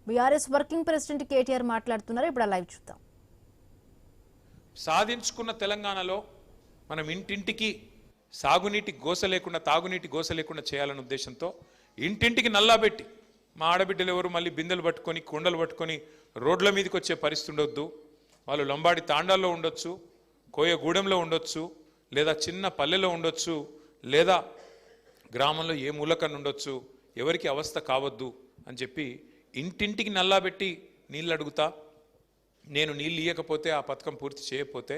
BRS working president KTR మాట్లాడుతున్నారు. ఇప్పుడు live చూద్దాం. సాధించుకున్న తెలంగాణలో మనం ఇంటింటికి సాగునీటి గోస లేకుండా తాగునీటి గోస లేకుండా చేయాలనే ఉద్దేశంతో ఇంటింటికి నల్లా పెట్టి మా ఆడబిడ్డలు ఎవరు మళ్ళీ బిందెలు పట్టుకొని కొండలు పట్టుకొని రోడ్ల మీదకి వచ్చే పరిస్థితి ఉండొద్దు. వాళ్ళు లంబాడి తాండాల్లో ఉండొచ్చు, కోయగూడెంలో ఉండొచ్చు, లేదా చిన్న పల్లెలో ఉండొచ్చు, లేదా గ్రామంలో ఏ మూలకన్నా ఉండొచ్చు, ఎవరికి అవస్థ కావద్దు అని చెప్పి ఇంటింటికి నల్లా పెట్టి నీళ్ళు అడుగుతా. నేను నీళ్ళు ఇవ్వకపోతే ఆ పథకం పూర్తి చేయకపోతే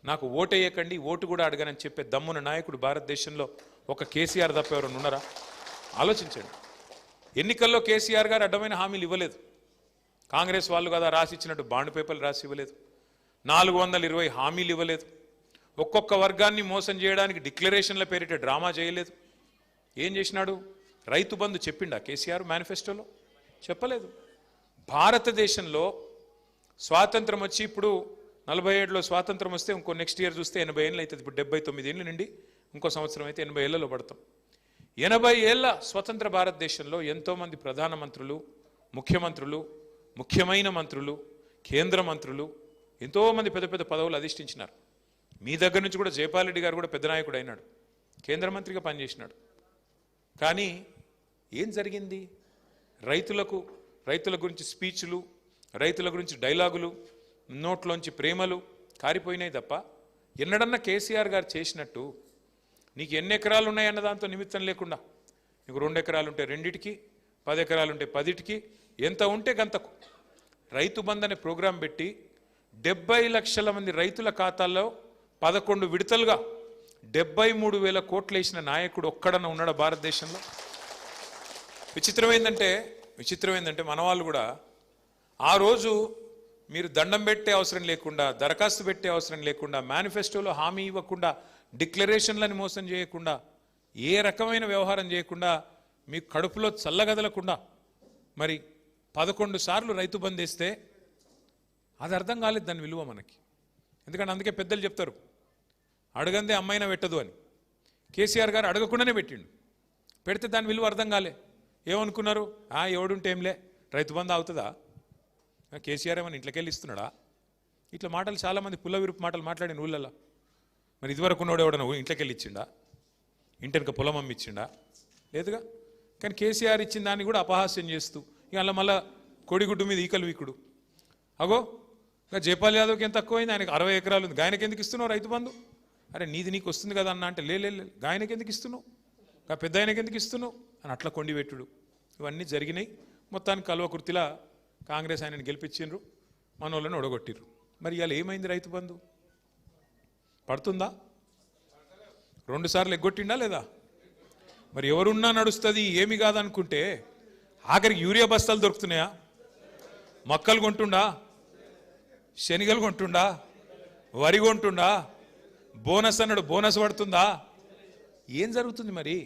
నాకు ఓటు వేయకండి, ఓటు కూడా అడగనని చెప్పే దమ్మున నాయకుడు భారతదేశంలో ఒక కేసీఆర్ తప్ప ఎవరైనా ఉన్నారా? ఆలోచించండి. ఎన్నికల్లో కేసీఆర్ గారు అడ్డమైన హామీలు ఇవ్వలేదు. కాంగ్రెస్ వాళ్ళు కదా రాసి ఇచ్చినట్టు బాండ్ పేపర్లు రాసి ఇవ్వలేదు. 420 హామీలు ఇవ్వలేదు. ఒక్కొక్క వర్గాన్ని మోసం చేయడానికి డిక్లరేషన్ల పేరిట డ్రామా చేయలేదు. ఏం చేసినాడు? రైతు బంధు చెప్పిండా కేసీఆర్ మేనిఫెస్టోలో? చెప్పలేదు. భారతదేశంలో స్వాతంత్రం వచ్చి ఇప్పుడు 47లో స్వాతంత్రం వస్తే ఇంకో నెక్స్ట్ ఇయర్ చూస్తే 80 ఏళ్ళు అవుతుంది. ఇప్పుడు 79 ఏళ్ళు నుండి ఇంకో సంవత్సరం అయితే 80 ఏళ్లలో పడతాం. 80 ఏళ్ల స్వతంత్ర భారతదేశంలో ఎంతోమంది ప్రధానమంత్రులు, ముఖ్యమంత్రులు, ముఖ్యమైన మంత్రులు, కేంద్ర మంత్రులు, ఎంతోమంది పెద్ద పెద్ద పదవులు అధిష్ఠించినారు. మీ దగ్గర నుంచి కూడా జైపాల్ రెడ్డి గారు కూడా పెద్ద నాయకుడు అయినాడు, కేంద్ర మంత్రిగా పనిచేసినాడు. కానీ ఏం జరిగింది? రైతుల గురించి స్పీచ్లు, రైతుల గురించి డైలాగులు, నోట్లోంచి ప్రేమలు కారిపోయినాయి తప్ప ఎన్నడన్నా కేసీఆర్ గారు చేసినట్టు నీకు ఎన్ని ఎకరాలు ఉన్నాయన్న దాంతో నిమిత్తం లేకుండా నీకు 2 ఎకరాలు ఉంటే 2టికి, 10 ఎకరాలు ఉంటే 10టికి, ఎంత ఉంటే గంతకు రైతు బంధు అనే ప్రోగ్రాం పెట్టి 70 లక్షల మంది రైతుల ఖాతాల్లో 11 విడతలుగా 73,000 కోట్లు వేసిన నాయకుడు ఒక్కడన్నా ఉన్నాడా భారతదేశంలో? విచిత్రమైందంటే మన వాళ్ళు కూడా ఆ రోజు మీరు దండం పెట్టే అవసరం లేకుండా, దరఖాస్తు పెట్టే అవసరం లేకుండా, మేనిఫెస్టోలో హామీ ఇవ్వకుండా, డిక్లరేషన్లని మోసం చేయకుండా, ఏ రకమైన వ్యవహారం చేయకుండా, మీకు కడుపులో చల్లగదలకుండా మరి 11 సార్లు రైతు బంద్ వేస్తే అది అర్థం కాలేదు దాని విలువ మనకి. ఎందుకంటే అందుకే పెద్దలు చెప్తారు అడగందే అమ్మాయినా పెట్టదు అని. కేసీఆర్ గారు అడగకుండానే పెట్టిండు. పెడితే దాని విలువ అర్థం కాలే. ఏమనుకున్నారు? ఎవడుంటే ఏంలే, రైతు బంద్ అవుతుందా, కేసీఆర్ ఏమన్నా ఇంట్లోకి వెళ్ళి ఇస్తున్నాడా? ఇట్లా మాటలు చాలామంది పుల్ల విరుపు మాటలు మాట్లాడిన ఊళ్ళల్లో. మరి ఇదివరకు ఉన్నోడు ఎవడన్నా ఇంట్లోకి వెళ్ళి ఇచ్చిండా? ఇంటెనక పొలం అమ్మి ఇచ్చిండా? లేదుగా. కానీ కేసీఆర్ ఇచ్చిన దాన్ని కూడా అపహాస్యం చేస్తూ ఇక అలా మళ్ళీ కోడిగుడ్డు మీద ఈకలు వీకుడు. అగో ఇంకా జైపాల్ యాదవ్కి ఎంత తక్కువైంది, ఆయనకు 60 ఎకరాలు ఉంది, గాయనకి ఎందుకు ఇస్తున్నావు రైతు బంధు? అరే నీకు వస్తుంది కదా అన్న అంటే లే గాయనకి ఎందుకు ఇస్తున్నావు, పెద్ద ఆయనకి ఎందుకు ఇస్తున్నావు అని అట్లా కొండిపెట్టుడు. ఇవన్నీ జరిగినాయి. మొత్తానికి కల్వకుర్తిలా కాంగ్రెస్ ఆయనని గెలిపించిండ్రు, మన వాళ్ళని ఒడగొట్టిర్రు. మరి ఇవాళ ఏమైంది? రైతు బంధు పడుతుందా? 2 సార్లు ఎగ్గొట్టిండా లేదా? మరి ఎవరున్నా నడుస్తుంది ఏమి కాదనుకుంటే ఆఖరికి యూరియా బస్తాలు దొరుకుతున్నాయా? మొక్కలు కొంటుండా, శనగలు కొంటుండా, వరి కొంటుండా, బోనస్ అన్నాడు బోనస్ పడుతుందా? ఏం జరుగుతుంది మరి?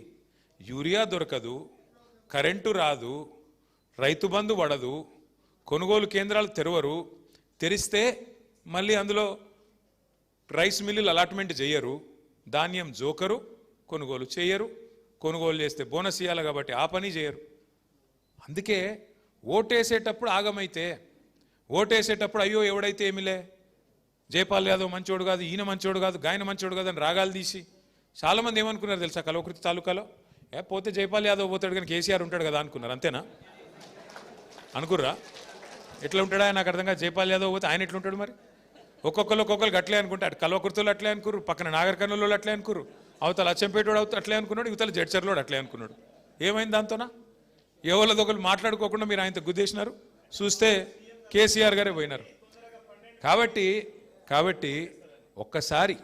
యూరియా దొరకదు, కరెంటు రాదు, రైతు బంధు పడదు, కొనుగోలు కేంద్రాలు తెరవరు, తెరిస్తే మళ్ళీ అందులో రైస్ మిల్లులు అలాట్మెంట్ చేయరు, ధాన్యం జోకరు, కొనుగోలు చేయరు, కొనుగోలు చేస్తే బోనస్ ఇవ్వాలి కాబట్టి ఆ పని చేయరు. అందుకే ఓటేసేటప్పుడు ఆగమైతే, ఓటేసేటప్పుడు అయ్యో ఎవడైతే ఏమిలే, జైపాల్ యాదవ్ మంచోడు కాదు, ఈయన మంచోడు కాదు, గాయన మంచోడు కాదు అని రాగాలు తీసి చాలామంది ఏమనుకున్నారు తెలుసా? కల్వకుర్తి తాలూకాలో పోతే జైపాల్ యాదవ్ పోతాడు కానీ కేసీఆర్ ఉంటాడు కదా అనుకున్నారు. అంతేనా? అనుకుర్రా? ఎట్లా ఉంటాడా నాకు అర్థం కాదు. జైపాల్ యాదవ్ పోతే ఆయన ఎట్లుంటాడు మరి? ఒక్కొక్కరు అట్లే అనుకుంటే, అటు కల్వకుర్తిలో అట్లే అనుకుర్రు, పక్కన నాగర్ కర్నూలులో అట్లే అనుకుర్రు, అవతల అచ్చంపేటోడు అట్లే అనుకున్నాడు, ఇవతల జడ్చర్లోడు అట్లే అనుకున్నాడు. ఏమైంది దాంతోనా? ఎవరిదొకరు మాట్లాడుకోకుండా మీరు ఆయనతో గుద్దేసినారు, చూస్తే కేసీఆర్ గారే పోయినారు. కాబట్టి ఒక్కసారి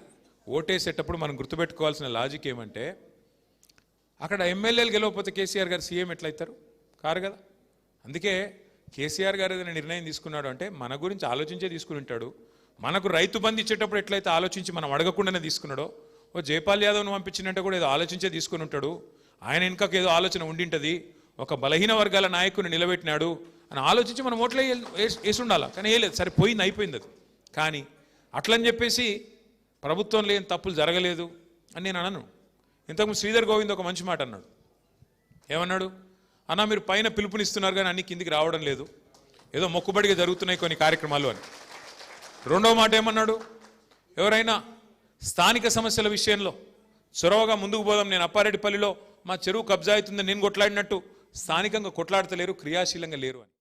ఓటేసేటప్పుడు మనం గుర్తుపెట్టుకోవాల్సిన లాజిక్ ఏమంటే, అక్కడ ఎమ్మెల్యేలు గెలవకపోతే కేసీఆర్ గారు సీఎం ఎట్లయితారు? కారు కదా. అందుకే కేసీఆర్ గారు ఏదైనా నిర్ణయం తీసుకున్నాడు అంటే మన గురించి ఆలోచించే తీసుకుని ఉంటాడు. మనకు రైతు బంధు ఇచ్చేటప్పుడు ఎట్లయితే ఆలోచించి మనం అడగకుండానే తీసుకున్నాడో, జైపాల్ యాదవ్ను పంపించినట్టు కూడా ఏదో ఆలోచించే తీసుకుని ఉంటాడు. ఆయన ఇంకొక ఏదో ఆలోచన ఉండింటుంది, ఒక బలహీన వర్గాల నాయకుని నిలబెట్టినాడు అని ఆలోచించి మనం ఓట్లే వేసి ఉండాలి. కానీ వేయలేదు, సరే పోయింది, అయిపోయింది అది. కానీ అట్లని చెప్పేసి ప్రభుత్వంలో ఏం తప్పులు జరగలేదు అని నేను అనను. ఇంతకుముందు శ్రీధర్ గోవింద్ ఒక మంచి మాట అన్నాడు. ఏమన్నాడు? అన్న మీరు పైన పిలుపునిస్తున్నారు కానీ అన్ని కిందికి రావడం లేదు, ఏదో మొక్కుబడిగా జరుగుతున్నాయి కొన్ని కార్యక్రమాలు అని. రెండవ మాట ఏమన్నాడు, ఎవరైనా స్థానిక సమస్యల విషయంలో చొరవగా ముందుకు పోదాం, నేను అప్పారెడ్డిపల్లిలో మా చెరువు కబ్జా అవుతుందని నేను కొట్లాడినట్టు స్థానికంగా కొట్లాడతలేరు, క్రియాశీలంగా లేరు అని.